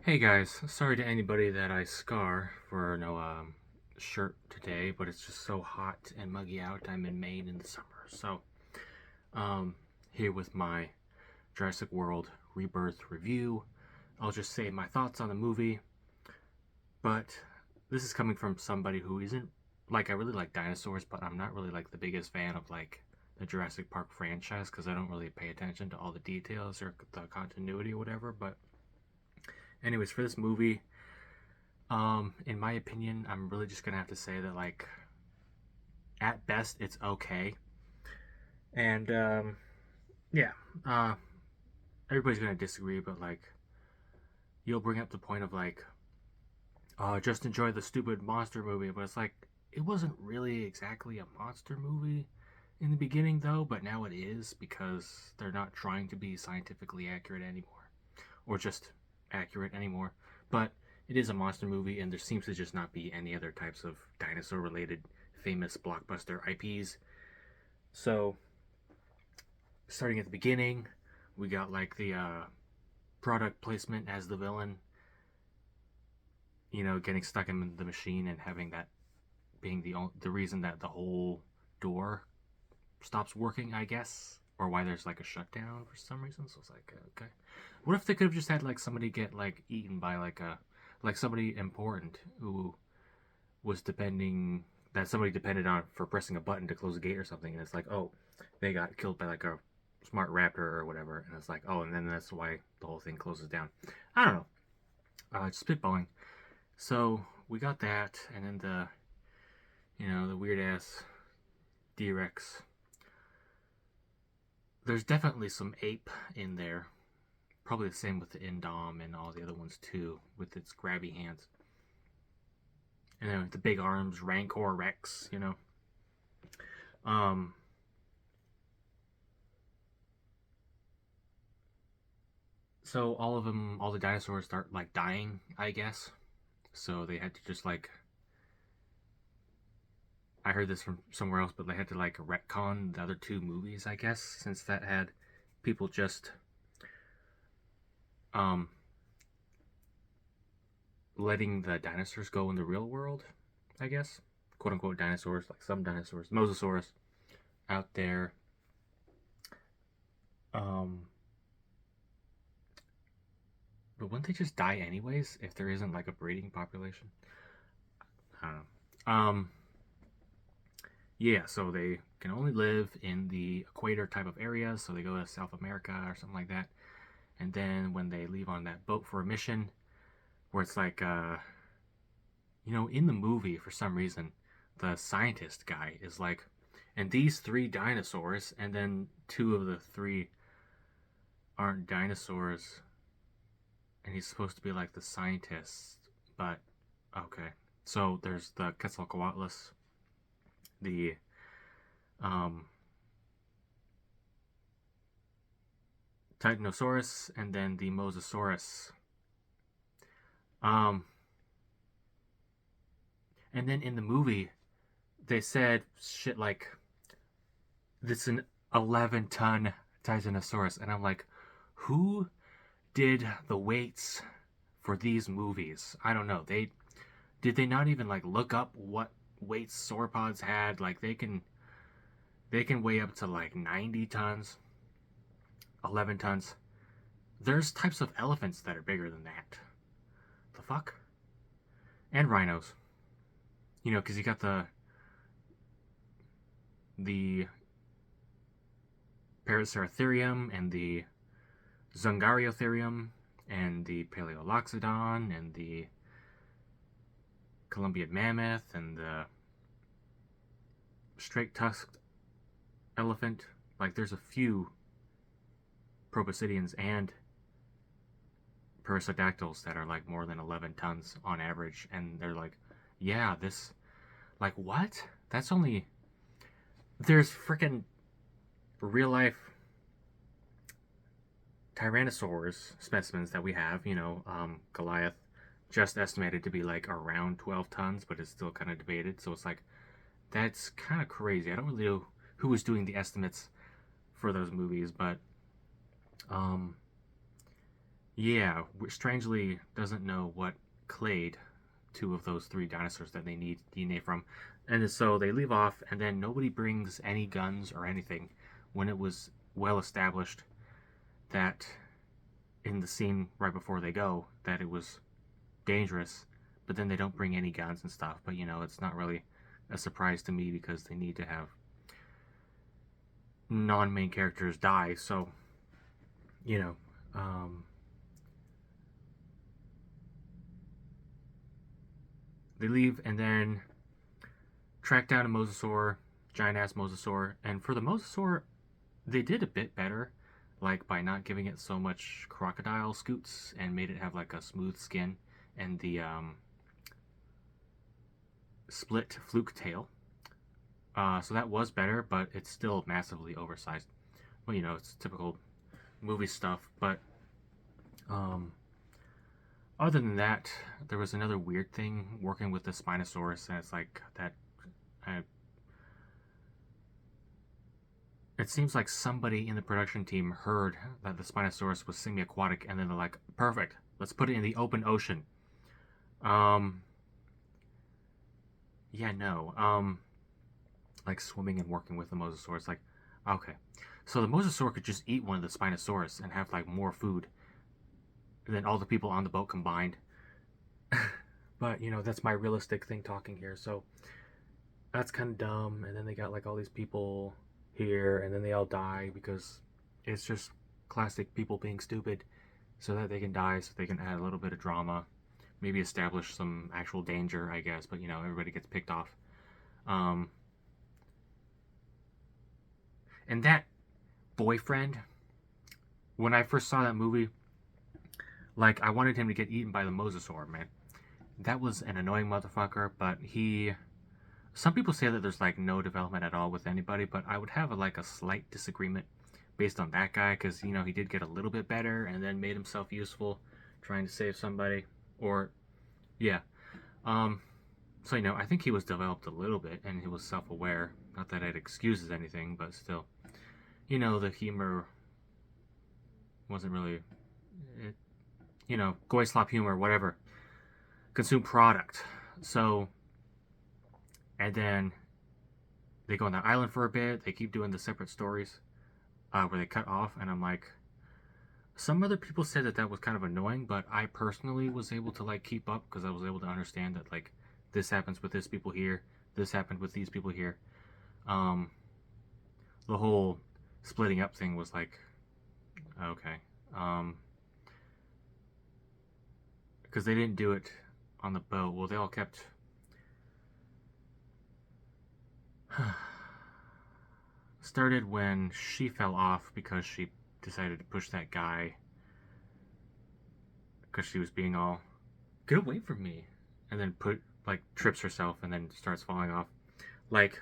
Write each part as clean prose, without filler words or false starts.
Hey guys, sorry to anybody that I scar for no shirt today, but it's just so hot and muggy out. I'm in Maine in the summer, so um, here with my Jurassic World Rebirth review. I'll just say my thoughts on the movie, but this is coming from somebody who isn't like I really like dinosaurs, but I'm not really like the biggest fan of like the Jurassic Park franchise because I don't really pay attention to all the details or the continuity or whatever. But anyways, for this movie, in my opinion, I'm really just gonna have to say that like at best it's okay. And yeah, uh everybody's gonna disagree, but like you'll bring up the point of like, just enjoy the stupid monster movie, but it's like it wasn't really exactly a monster movie in the beginning though, but now it is because they're not trying to be scientifically accurate anymore. Or just accurate anymore. But it is a monster movie, and there seems to just not be any other types of dinosaur related famous blockbuster IPs. So, starting at the beginning, we got like the product placement as the villain, getting stuck in the machine and having that being the reason that the whole door stops working, I guess, or why there's like a shutdown for some reason. So it's like, okay, what if they could have just had like somebody get like eaten by like somebody important who was depending that somebody depended on for pressing a button to close a gate or something, and it's like, oh, they got killed by like a smart raptor or whatever, and it's like, oh, and then that's why the whole thing closes down. I don't know. Spitballing. So we got that, and then the weird ass D-Rex. There's definitely some ape in there. Probably the same with the Indom and all the other ones too, with its grabby hands. And then with the big arms, Rancor Rex. Um, so all of them, all the dinosaurs start like dying, I guess. So they had to just like, I heard this from somewhere else, but they had to like retcon the other two movies, I guess, since that had people just um letting the dinosaurs go in the real world, I guess. Quote unquote dinosaurs, like some dinosaurs, Mosasaurus out there. Um, but wouldn't they just die anyways if there isn't like a breeding population? I don't know. Yeah, so they can only live in the equator type of areas, so they go to South America or something like that. And then when they leave on that boat for a mission, where it's like, in the movie, for some reason, the scientist guy is like, and these three dinosaurs, and then two of the three aren't dinosaurs, and he's supposed to be like the scientist, but okay. So there's the Quetzalcoatlus, the um, Titanosaurus, and then the Mosasaurus. Um, and then in the movie, they said shit like, "This is an 11-ton Titanosaurus," and I'm like, who did the weights for these movies? I don't know. Did they not even like look up what weights sauropods had? Like they can weigh up to like 90 tons, 11 tons. There's types of elephants that are bigger than that. The fuck? And rhinos. Because you got the Paraceratherium and the Zungariotherrium and the Paleoloxodon and the Columbian mammoth and the straight tusked elephant. Like there's a few proboscideans and perissodactyls that are like more than 11 tons on average, and they're like, yeah, this, like, what? That's only, there's freaking real life tyrannosaurs specimens that we have. Goliath just estimated to be like around 12 tons, but it's still kind of debated. So it's like, that's kind of crazy. I don't really know who was doing the estimates for those movies, but um Yeah, which strangely doesn't know what clade two of those three dinosaurs that they need DNA from. And so they leave off, and then nobody brings any guns or anything when it was well established that in the scene right before they go that it was dangerous. But then they don't bring any guns and stuff. But it's not really a surprise to me because they need to have non-main characters die. So you know, um, they leave and then track down a mosasaur, giant ass mosasaur. And for the mosasaur, they did a bit better, like by not giving it so much crocodile scoots and made it have like a smooth skin and the split fluke tail. So that was better, but it's still massively oversized. Well, it's typical movie stuff. But um, other than that, there was another weird thing working with the Spinosaurus, and it's like that. I, it seems like somebody in the production team heard that the Spinosaurus was semi-aquatic, and then they're like, "Perfect, let's put it in the open ocean." Um, yeah, no. Like swimming and working with the mosasaur. It's like, okay, so the mosasaur could just eat one of the Spinosaurus and have like more food than all the people on the boat combined. But that's my realistic thing talking here. So that's kind of dumb. And then they got like all these people here, and then they all die because it's just classic people being stupid, so that they can die, so they can add a little bit of drama, maybe establish some actual danger, I guess. But everybody gets picked off. Um, and that boyfriend, when I first saw that movie, like I wanted him to get eaten by the mosasaur, man. That was an annoying motherfucker, but he. Some people say that there's like no development at all with anybody, but I would have like a slight disagreement based on that guy because he did get a little bit better and then made himself useful trying to save somebody. Or yeah. Um so I think he was developed a little bit and he was self-aware. Not that it excuses anything, but still. The humor wasn't really it, goy slop humor, whatever. Consume product. So and then they go on that island for a bit. They keep doing the separate stories where they cut off, and I'm like, some other people said that that was kind of annoying, but I personally was able to like keep up because I was able to understand that like this happens with this people here, this happened with these people here. Um, the whole splitting up thing was like okay, because they didn't do it on the boat. Well, they all kept. Started when she fell off because she decided to push that guy because she was being all get away from me, and then trips herself and then starts falling off. Like,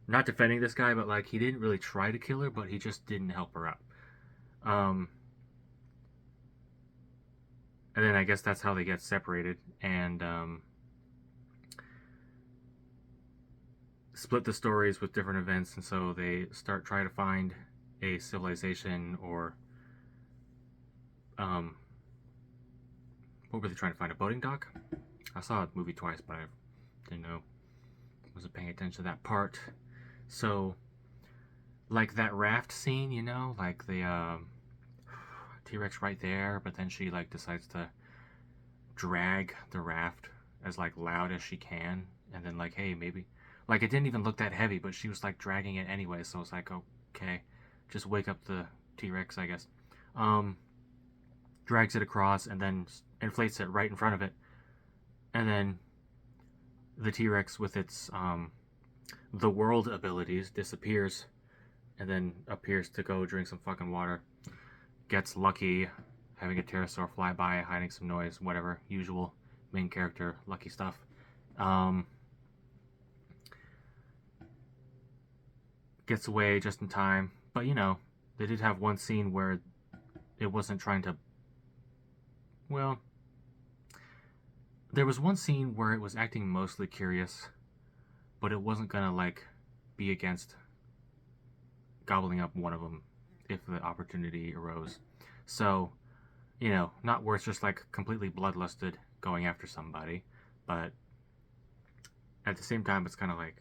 not defending this guy, but like he didn't really try to kill her, but he just didn't help her out. um and then I guess that's how they get separated and split the stories with different events. And so they start trying to find a civilization, or um what were they trying to find, a boating dock? I saw the movie twice, but I didn't know, wasn't paying attention to that part. So like that raft scene, like the T-Rex right there, but then she like decides to drag the raft as like loud as she can, and then like, hey, maybe like it didn't even look that heavy, but she was like dragging it anyway, so it's like, okay, just wake up the T-Rex, I guess. um Drags it across and then inflates it right in front of it, and then the T-Rex with its the world abilities disappears and then appears to go drink some fucking water. Gets lucky having a pterosaur fly by, hiding some noise, whatever, usual main character lucky stuff. um Gets away just in time, but they did have one scene where it wasn't trying to, well, there was one scene where it was acting mostly curious, but it wasn't gonna like be against gobbling up one of them if the opportunity arose. So You know, not where it's just like completely bloodlusted going after somebody, but at the same time, it's kind of like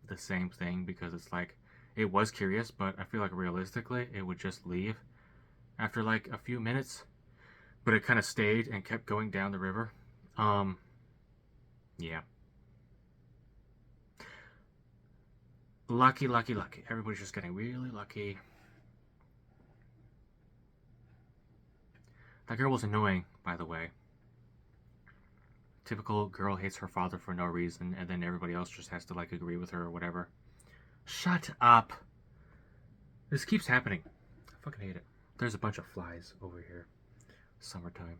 the same thing because it's like it was curious, but I feel like realistically, it would just leave after like a few minutes, but it kind of stayed and kept going down the river. Um, yeah. Lucky, lucky, lucky. Everybody's just getting really lucky. That girl was annoying, by the way. Typical girl hates her father for no reason, and then everybody else just has to like agree with her or whatever. Shut up. This keeps happening. I fucking hate it. There's a bunch of flies over here. Summertime.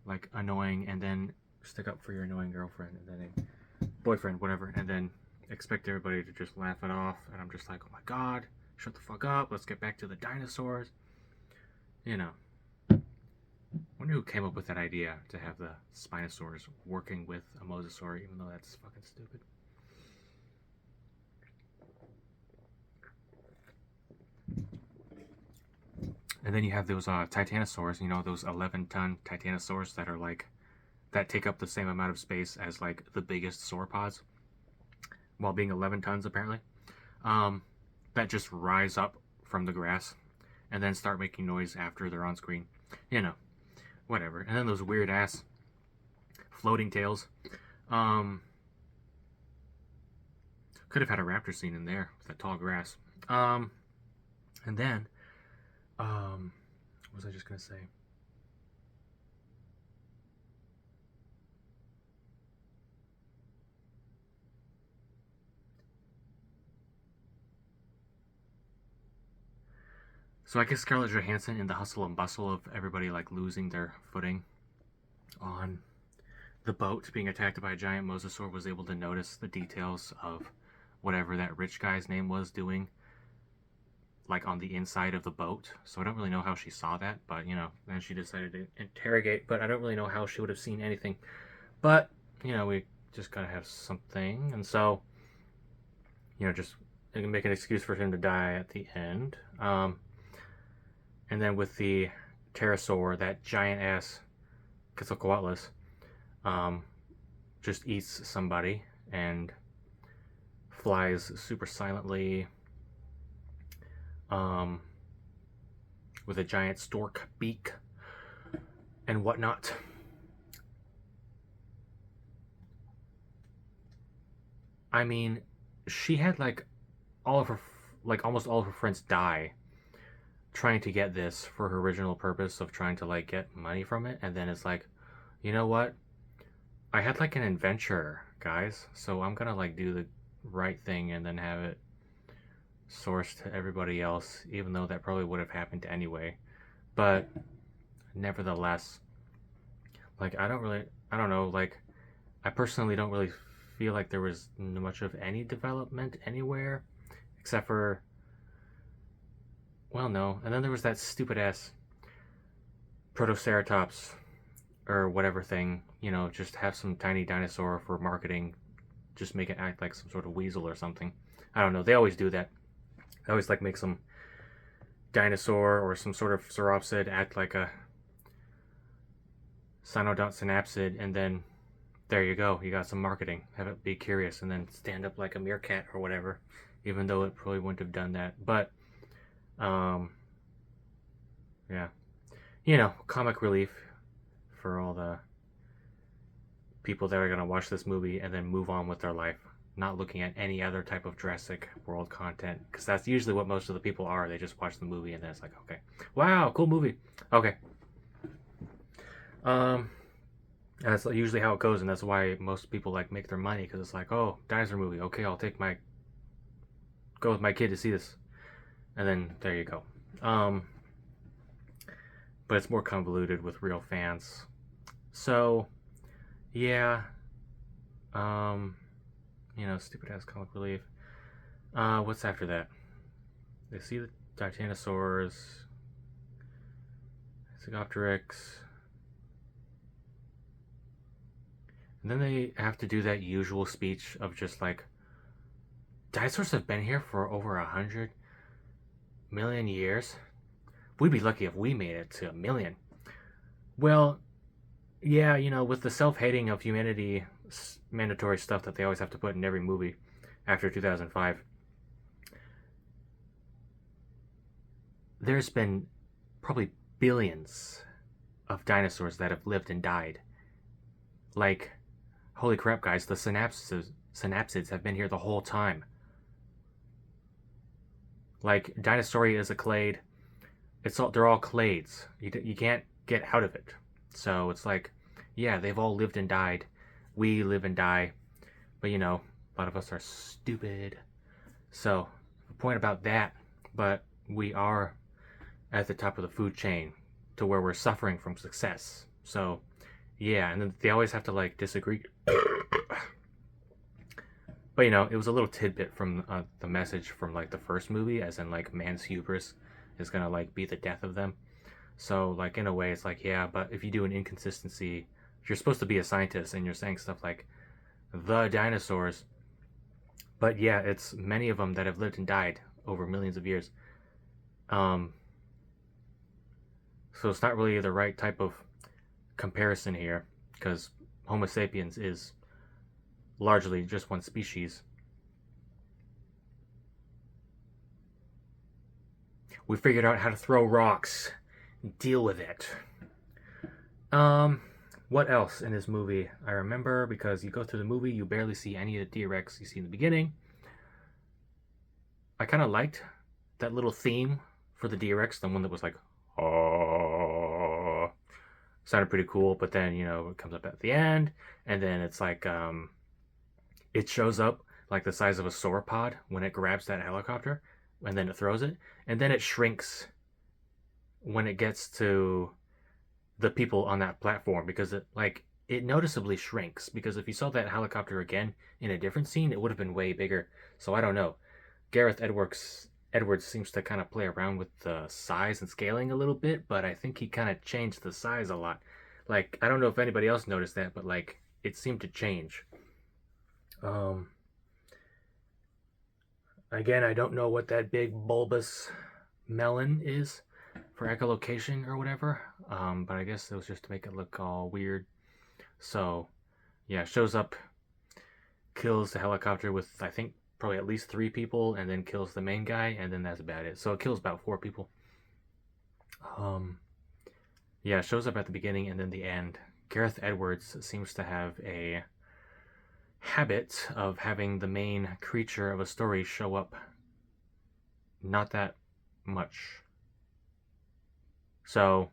Like annoying, and then stick up for your annoying girlfriend, and then a boyfriend, whatever, and then expect everybody to just laugh it off. And I'm just like, oh my god, shut the fuck up. Let's get back to the dinosaurs. You know. I wonder who came up with that idea to have the Spinosaurs working with a Mosasaur, even though that's fucking stupid. And then you have those Titanosaurs, you know, those 11-ton Titanosaurs that are like, that take up the same amount of space as like the biggest sauropods, while being 11 tons apparently. That just rise up from the grass and then start making noise after they're on screen. You know, whatever. And then those weird ass floating tails. Could have had a raptor scene in there with that tall grass. And then what was I just gonna say? So I guess Scarlett Johansson, in the hustle and bustle of everybody like losing their footing on the boat being attacked by a giant mosasaur, was able to notice the details of whatever that rich guy's name was doing, like on the inside of the boat. So I don't really know how she saw that, but you know, then she decided to interrogate. But I don't really know how she would have seen anything. But you know, we just gotta have something, and so you know, just make an excuse for him to die at the end. And then with the pterosaur, that giant ass Quetzalcoatlus, just eats somebody and flies super silently, with a giant stork beak and whatnot. I mean, she had like all of her, like almost all of her friends die trying to get this for her original purpose of trying to like get money from it, and then it's like, you know what, I had like an adventure, guys, so I'm gonna like do the right thing and then have it sourced to everybody else, even though that probably would have happened anyway. But nevertheless, like I don't know, like I personally don't really feel like there was much of any development anywhere except for, well, no. And then there was that stupid ass Protoceratops or whatever thing, you know, just have some tiny dinosaur for marketing, just make it act like some sort of weasel or something. I don't know. They always do that. They always like make some dinosaur or some sort of sauropsid act like a Cynodont synapsid, and then there you go. You got some marketing. Have it be curious, and then stand up like a meerkat or whatever, even though it probably wouldn't have done that. But, yeah. You know, comic relief for all the people that are going to watch this movie and then move on with their life, not looking at any other type of Jurassic World content, because that's usually what most of the people are. They just watch the movie and then it's like, okay, wow, cool movie. Okay. That's usually how it goes, and that's why most people like make their money, because it's like, oh, dinosaur movie, okay, I'll go with my kid to see this, and then there you go. But it's more convoluted with real fans. So, yeah, you know, stupid ass comic relief. What's after that? They see the Titanosaurs, Zygopteryx. And then they have to do that usual speech of just like, dinosaurs have been here for over 100 million years. We'd be lucky if we made it to 1 million. Well, yeah, with the self-hating of humanity mandatory stuff that they always have to put in every movie after 2005, there's been probably billions of dinosaurs that have lived and died. Like, holy crap, guys, the synapsids have been here the whole time. Like, Dinosauria is a clade. They're all clades. You can't get out of it. So it's like, yeah, they've all lived and died. We live and die, but a lot of us are stupid. So the point about that, but we are at the top of the food chain to where we're suffering from success. So yeah, and then they always have to like disagree. But it was a little tidbit from the message from like the first movie, as in like man's hubris is gonna like be the death of them. So like in a way, it's like, yeah, but if you do an inconsistency, you're supposed to be a scientist and you're saying stuff like the dinosaurs, but yeah, it's many of them that have lived and died over millions of years. Um, so it's not really the right type of comparison here, because Homo sapiens is largely just one species. We figured out how to throw rocks. Deal with it. What else in this movie? I remember, because you go through the movie, you barely see any of the T-Rex you see in the beginning. I kind of liked that little theme for the T-Rex, the one that was like, oh, sounded pretty cool. But then it comes up at the end, and then it's like it shows up like the size of a sauropod when it grabs that helicopter, and then it throws it, and then it shrinks when it gets to the people on that platform, because it noticeably shrinks, because if you saw that helicopter again in a different scene, it would have been way bigger. So I don't know. Gareth Edwards seems to kind of play around with the size and scaling a little bit, but I think he kind of changed the size a lot. Like, I don't know if anybody else noticed that, but like it seemed to change. Again, I don't know what that big bulbous melon is for echolocation or whatever, but I guess it was just to make it look all weird. So yeah, shows up, kills the helicopter with I think probably at least 3 people, and then kills the main guy, and then that's about it. So it kills about 4 people. Yeah, shows up at the beginning and then the end. Gareth Edwards seems to have a habit of having the main creature of a story show up not that much. So,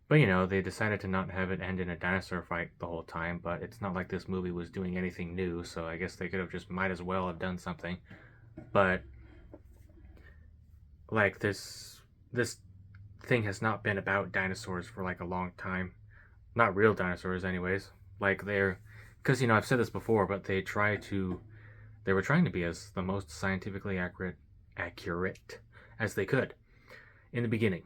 but they decided to not have it end in a dinosaur fight the whole time, but it's not like this movie was doing anything new, so I guess they could have just might as well have done something. But like this thing has not been about dinosaurs for like a long time. Not real dinosaurs anyways. Like because I've said this before, but they were trying to be as the most scientifically accurate as they could in the beginning.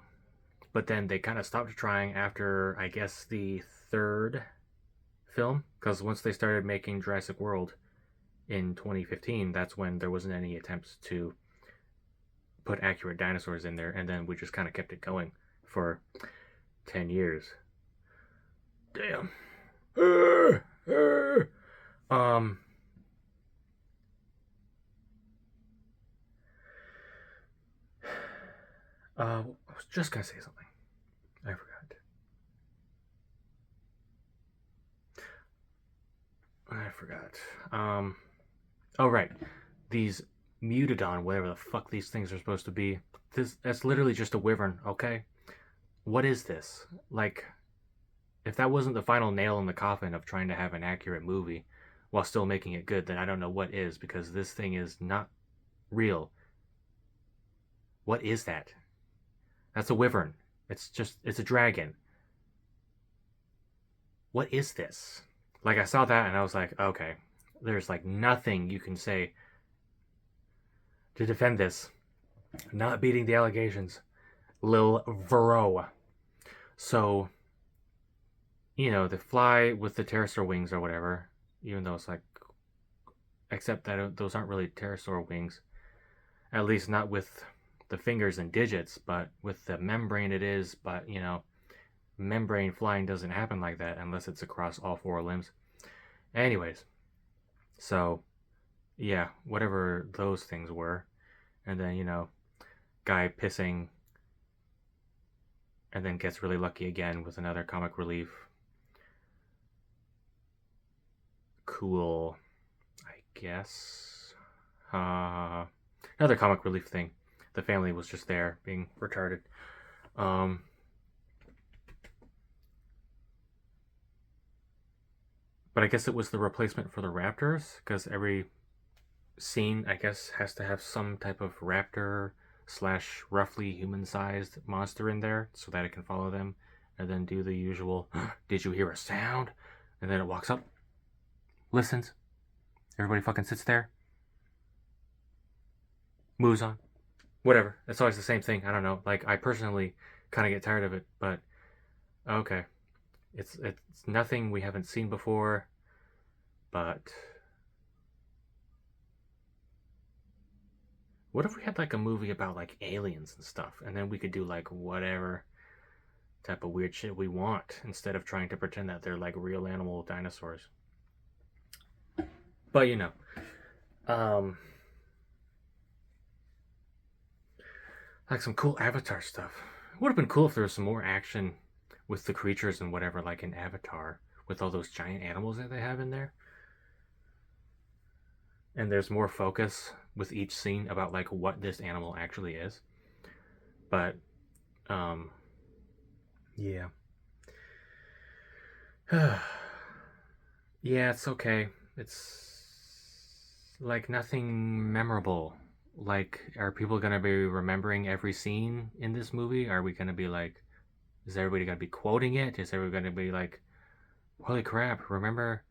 But then they kind of stopped trying after, I guess, the 3rd film, because once they started making Jurassic World in 2015, that's when there wasn't any attempts to put accurate dinosaurs in there, and then we just kind of kept it going for 10 years. Damn. I was just gonna say something. I forgot. Oh right, these Mutodon, whatever the fuck these things are supposed to be. That's literally just a wyvern, okay? What is this? Like, if that wasn't the final nail in the coffin of trying to have an accurate movie while still making it good, then I don't know what is, because this thing is not real. What is that? That's a wyvern. It's a dragon. What is this? Like, I saw that and I was like, okay, there's like nothing you can say to defend this. Not beating the allegations. Lil Vero. So, they fly with the pterosaur wings or whatever, even though it's like, except that those aren't really pterosaur wings. At least not with the fingers and digits, but with the membrane it is, but membrane flying doesn't happen like that unless it's across all four limbs. Anyways, so yeah, whatever those things were. And then, guy pissing and then gets really lucky again with another comic relief. Cool, I guess. Another comic relief thing. The family was just there being retarded. But I guess it was the replacement for the raptors, because every scene, I guess, has to have some type of raptor slash roughly human-sized monster in there so that it can follow them and then do the usual, did you hear a sound? And then it walks up, listens, everybody fucking sits there, moves on, whatever. It's always the same thing. I don't know. Like, I personally kind of get tired of it, but okay. It's nothing we haven't seen before, but what if we had like a movie about like aliens and stuff, and then we could do like whatever type of weird shit we want instead of trying to pretend that they're like real animal dinosaurs. But like some cool Avatar stuff. It would have been cool if there was some more action with the creatures and whatever, like in Avatar, with all those giant animals that they have in there. And there's more focus with each scene about like what this animal actually is. But yeah. Yeah, it's okay. It's like nothing memorable. Like, are people gonna be remembering every scene in this movie? Are we gonna be like, is everybody gonna be quoting it? Is everybody gonna be like, holy crap, remember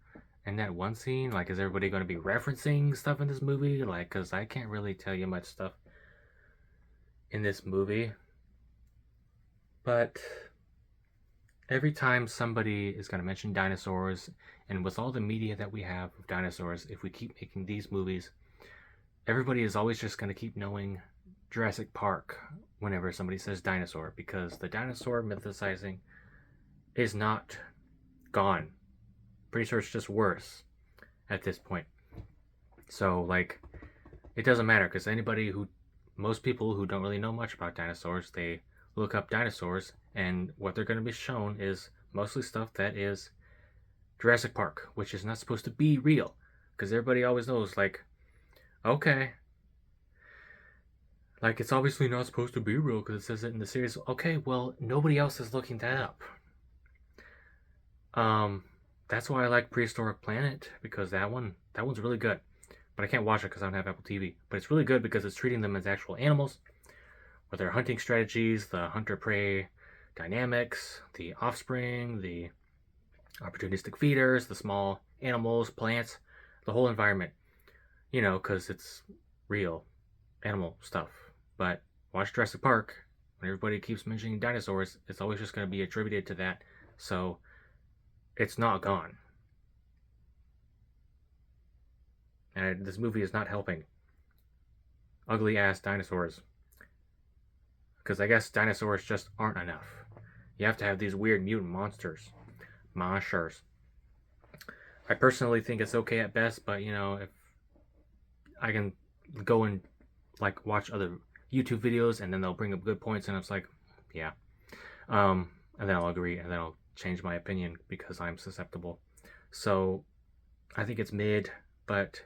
in that one scene? Like, is everybody gonna be referencing stuff in this movie? Like, because I can't really tell you much stuff in this movie. But every time somebody is gonna mention dinosaurs, and with all the media that we have of dinosaurs, if we keep making these movies, everybody is always just gonna keep knowing Jurassic Park whenever somebody says dinosaur, because the dinosaur mythicizing is not gone. Pretty sure it's just worse at this point. So, like, it doesn't matter, because most people who don't really know much about dinosaurs, they look up dinosaurs, and what they're going to be shown is mostly stuff that is Jurassic Park, which is not supposed to be real, because everybody always knows, like, okay, like, it's obviously not supposed to be real because it says it in the series. Okay, well, nobody else is looking that up. That's why I like Prehistoric Planet, because that one's really good. But I can't watch it because I don't have Apple TV. But it's really good because it's treating them as actual animals, with their hunting strategies, the hunter-prey dynamics, the offspring, the opportunistic feeders, the small animals, plants, the whole environment. Because it's real animal stuff. But watch Jurassic Park. When everybody keeps mentioning dinosaurs, it's always just going to be attributed to that. So it's not gone. And this movie is not helping. Ugly ass dinosaurs. Because I guess dinosaurs just aren't enough. You have to have these weird mutant monsters. Monsters. I personally think it's okay at best, but if I can go and like watch other YouTube videos and then they'll bring up good points and it's like, yeah. And then I'll agree and then I'll change my opinion because I'm susceptible. So I think it's mid, but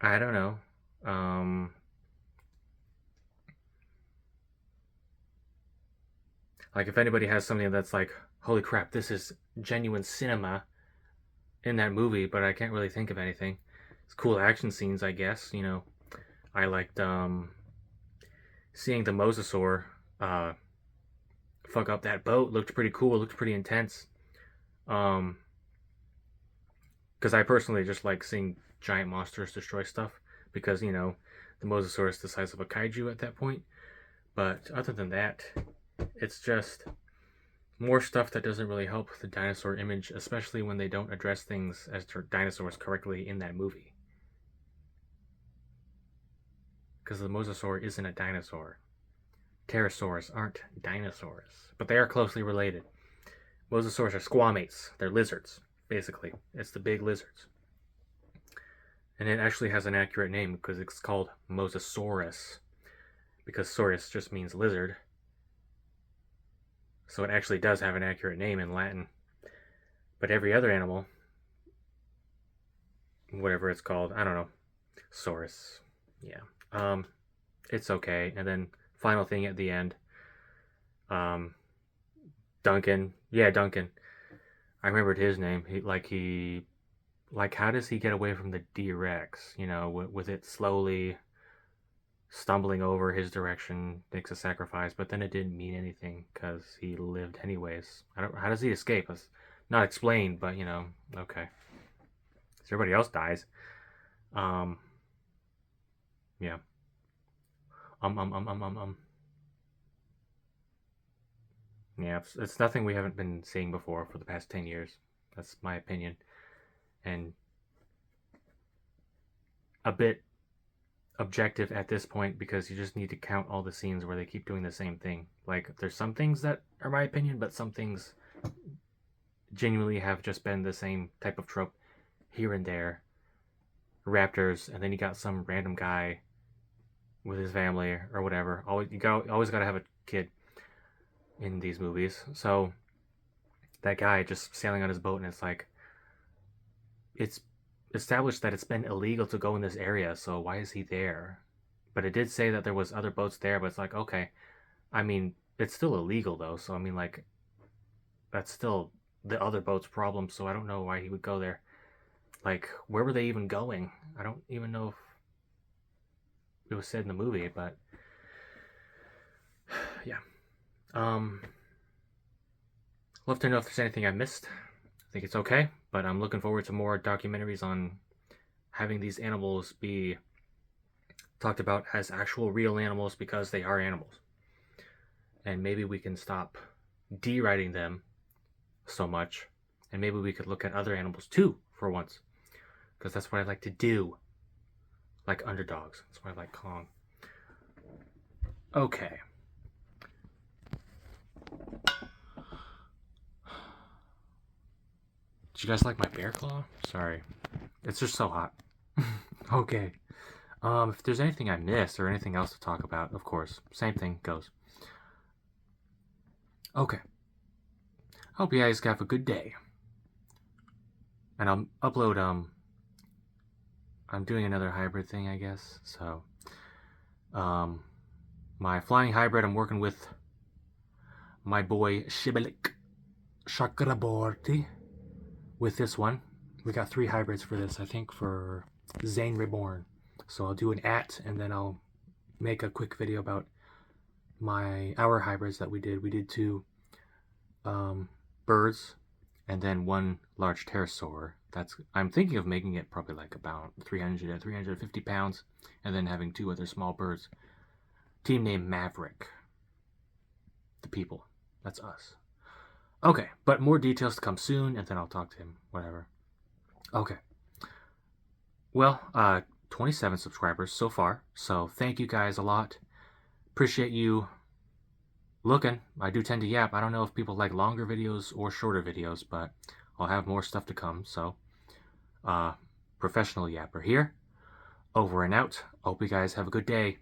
I don't know. Like, if anybody has something that's like, holy crap, this is genuine cinema in that movie, but I can't really think of anything. It's cool action scenes, I guess. I liked seeing the mosasaur fuck up that boat. Looked pretty cool. Looked pretty intense. Because I personally just like seeing giant monsters destroy stuff, because the mosasaur is the size of a kaiju at that point. But other than that, it's just more stuff that doesn't really help the dinosaur image, especially when they don't address things as dinosaurs correctly in that movie. because the mosasaur isn't a dinosaur. Pterosaurs aren't dinosaurs, but they are closely related. Mosasaurs are squamates. They're lizards, basically. It's the big lizards. And it actually has an accurate name because it's called Mosasaurus, because saurus just means lizard. So it actually does have an accurate name in Latin. But every other animal, whatever it's called, I don't know, saurus. Yeah. It's okay. And then final thing at the end, Duncan. Yeah, Duncan. I remembered his name. How does he get away from the D-Rex? You know, with it slowly stumbling over his direction, makes a sacrifice, but then it didn't mean anything because he lived anyways. How does he escape? It's not explained, but you know, okay. So everybody else dies. Yeah. Yeah, it's nothing we haven't been seeing before for the past 10 years. That's my opinion. And a bit objective at this point because you just need to count all the scenes where they keep doing the same thing. Like, there's some things that are my opinion, but some things genuinely have just been the same type of trope here and there. Raptors, and then you got some random guy with his family or whatever. Always gotta have a kid in these movies. So that guy just sailing on his boat, and it's like, it's established that it's been illegal to go in this area, so why is he there? But it did say that there was other boats there, but it's like, okay, I mean, it's still illegal though, so I mean, like, that's still the other boat's problem, so I don't know why he would go there. Like, where were they even going? I don't even know if it was said in the movie, but yeah. Love to know if there's anything I missed. I think it's okay, but I'm looking forward to more documentaries on having these animals be talked about as actual real animals because they are animals. And maybe we can stop deriding them so much, and maybe we could look at other animals too for once, because that's what I like to do. Like underdogs. That's why I like Kong. Okay. Did you guys like my bear claw? Sorry. It's just so hot. Okay. If there's anything I missed or anything else to talk about, of course, same thing goes. Okay. Hope you guys have a good day. And I'll upload, I'm doing another hybrid thing, I guess. So, my flying hybrid, I'm working with my boy Shibelik Chakraborty with this one. We got 3 hybrids for this, I think, for Zane Reborn. So I'll do an and then I'll make a quick video about our hybrids that we did. We did 2 birds and then 1 large pterosaur. I'm thinking of making it probably like about 300 to 350 pounds, and then having 2 other small birds. Team name Maverick. The people. That's us. Okay, but more details to come soon, and then I'll talk to him. Whatever. Okay. Well, 27 subscribers so far, so thank you guys a lot. Appreciate you looking. I do tend to yap. I don't know if people like longer videos or shorter videos, but I'll have more stuff to come. So, professional yapper here. Over and out. Hope you guys have a good day.